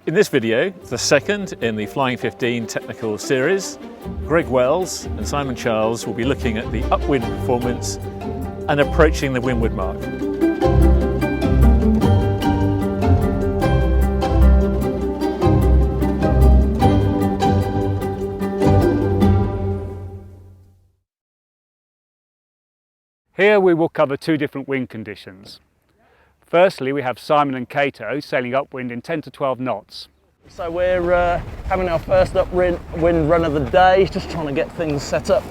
In this video, the second in the Flying 15 technical series, Greg Wells and Simon Charles will be looking at the upwind performance and approaching the windward mark. Here we will cover two different wind conditions. Firstly, we have Simon and Cato sailing upwind in 10 to 12 knots. So we're having our first upwind run of the day, just trying to get things set up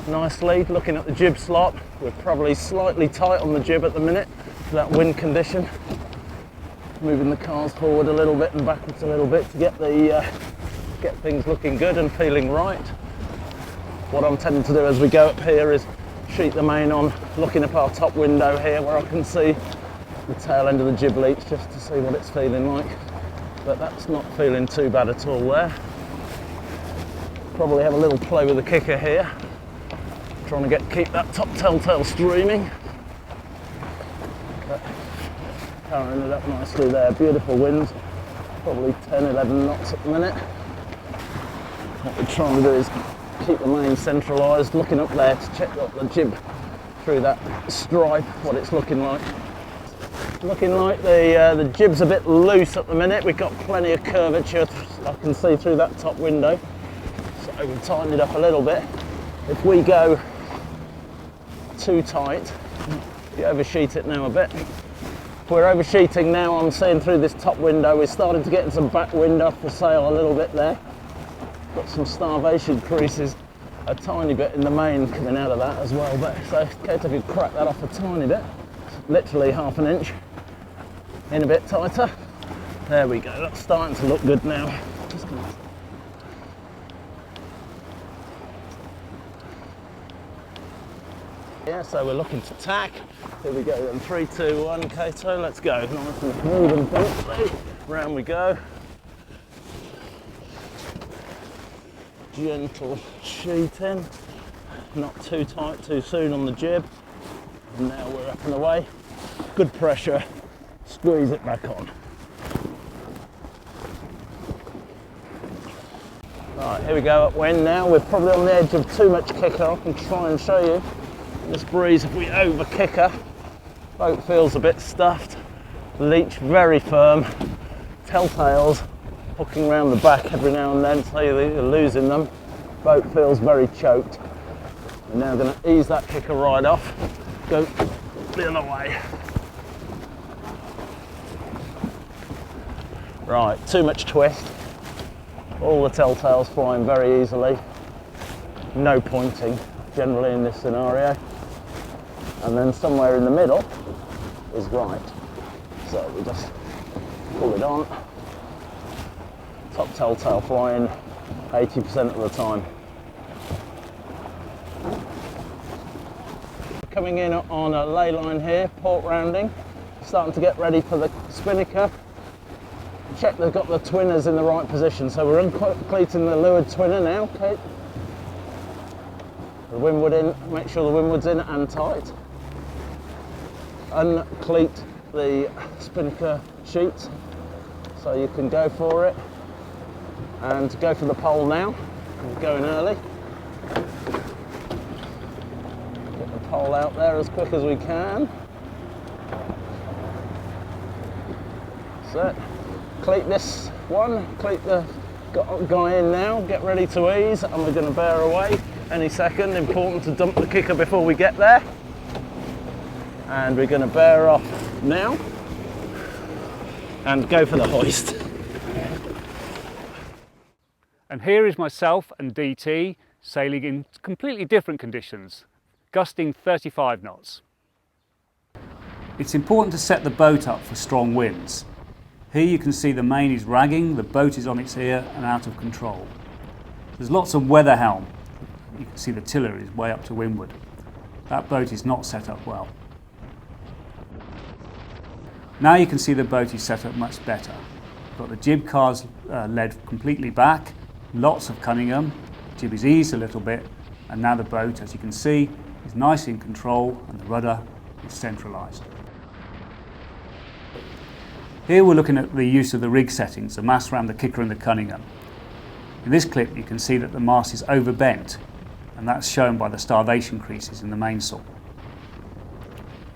nicely. Looking at the jib slot, we're probably slightly tight on the jib at the minute for that wind condition. Moving the cars forward a little bit and backwards a little bit to get things looking good and feeling right. What I'm tending to do as we go up here is sheet the main on, looking up our top window here where I can see the tail end of the jib leach just to see what it's feeling like. But that's not feeling too bad at all there. Probably have a little play with the kicker here, trying to keep that top telltale streaming. But powering it up nicely there, beautiful winds, probably 10, 11 knots at the minute. What we're trying to do is keep the main centralised, looking up there to check the jib through that stripe, what it's looking like. Looking like the jib's a bit loose at the minute. We've got plenty of curvature I can see through that top window, so we'll tighten it up a little bit. If we go too tight, you oversheet it now a bit. If we're oversheeting now, I'm seeing through this top window, we're starting to get some back wind off the sail a little bit there. Got some starvation creases a tiny bit in the main coming out of that as well, but so in case I could crack that off a tiny bit, literally half an inch in a bit tighter. There we go, that's starting to look good now. Yeah, so we're looking to tack. Here we go then, 3, 2, 1, Cato, let's go. Nice and smooth and gently, round we go. Gentle sheeting, not too tight too soon on the jib. And now we're up and away. Good pressure, squeeze it back on. Right, here we go upwind now. We're probably on the edge of too much kicker. I can try and show you. This breeze, if we over kicker, boat feels a bit stuffed. Leach very firm. Telltales hooking around the back every now and then, so you're losing them. Boat feels very choked. We're now going to ease that kicker right off. Go the other way. Right, too much twist. All the telltales flying very easily. No pointing generally in this scenario. And then somewhere in the middle is right. So we just pull it on. Top telltale flying 80% of the time. Coming in on a ley line here, port rounding, starting to get ready for the spinnaker. Check they've got the twinners in the right position, so we're uncleating the leeward twinner now, Kate. The windward in, make sure the windward's in and tight. Uncleat the spinnaker sheet, so you can go for it. And go for the pole now, we're going early. Pole out there as quick as we can. So, cleat this one, cleat the guy in now, get ready to ease, and we're going to bear away any second. Important to dump the kicker before we get there. And we're going to bear off now and go for the hoist. And here is myself and DT sailing in completely different conditions, gusting 35 knots. It's important to set the boat up for strong winds. Here you can see the main is ragging, the boat is on its ear and out of control. There's lots of weather helm. You can see the tiller is way up to windward. That boat is not set up well. Now you can see the boat is set up much better. We've got the jib cars led completely back, lots of Cunningham, jib is eased a little bit, and now the boat, as you can see, is nicely in control and the rudder is centralised. Here we're looking at the use of the rig settings, the mast ram, the kicker and the Cunningham. In this clip you can see that the mast is overbent, and that's shown by the starvation creases in the mainsail.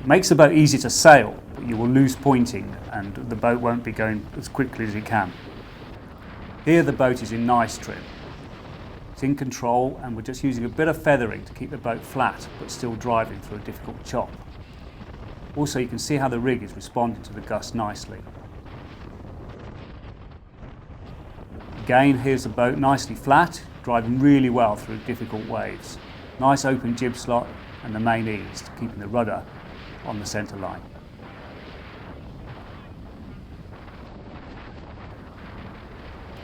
It makes the boat easy to sail, but you will lose pointing and the boat won't be going as quickly as it can. Here the boat is in nice trim. It's in control and we're just using a bit of feathering to keep the boat flat but still driving through a difficult chop. Also you can see how the rig is responding to the gust nicely. Again, here's the boat nicely flat, driving really well through difficult waves. Nice open jib slot and the main eased, keeping the rudder on the centre line.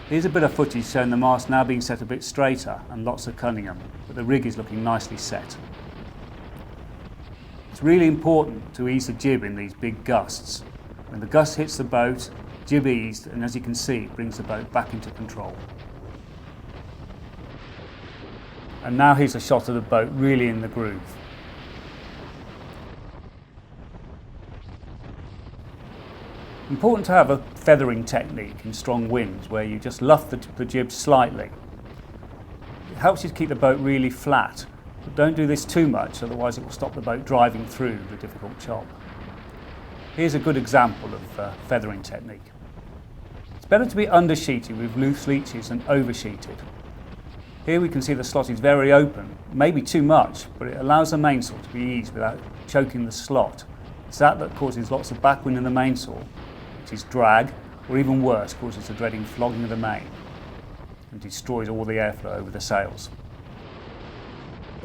Here's a bit of footage showing the mast now being set a bit straighter and lots of Cunningham, but the rig is looking nicely set. It's really important to ease the jib in these big gusts. When the gust hits the boat, jib eased, and as you can see, it brings the boat back into control. And now here's a shot of the boat really in the groove. Important to have a feathering technique in strong winds where you just luff the jib slightly. It helps you to keep the boat really flat, but don't do this too much, otherwise it will stop the boat driving through the difficult chop. Here's a good example of feathering technique. It's better to be undersheeted with loose leeches than oversheeted. Here we can see the slot is very open, maybe too much, but it allows the mainsail to be eased without choking the slot. It's that causes lots of backwind in the mainsail, which is drag, or even worse, causes the dreading flogging of the main and destroys all the airflow over the sails.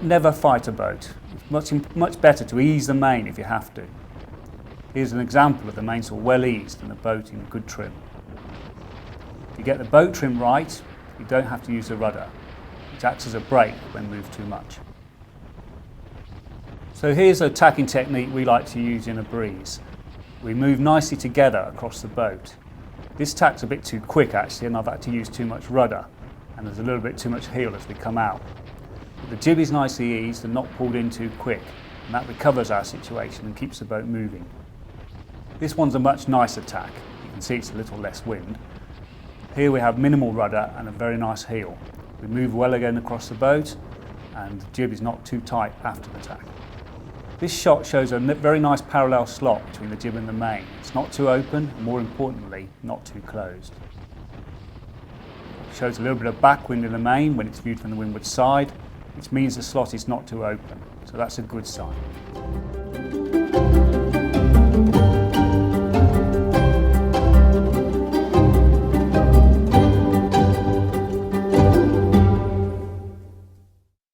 Never fight a boat. It's much better to ease the main if you have to. Here's an example of the mainsail well eased and the boat in good trim. If you get the boat trim right, you don't have to use the rudder. It acts as a brake when moved too much. So here's a tacking technique we like to use in a breeze. We move nicely together across the boat. This tack's a bit too quick actually, and I've had to use too much rudder, and there's a little bit too much heel as we come out. But the jib is nicely eased and not pulled in too quick, and that recovers our situation and keeps the boat moving. This one's a much nicer tack. You can see it's a little less wind. Here we have minimal rudder and a very nice heel. We move well again across the boat, and the jib is not too tight after the tack. This shot shows a very nice parallel slot between the jib and the main. It's not too open, and more importantly, not too closed. It shows a little bit of backwind in the main when it's viewed from the windward side, which means the slot is not too open, so that's a good sign.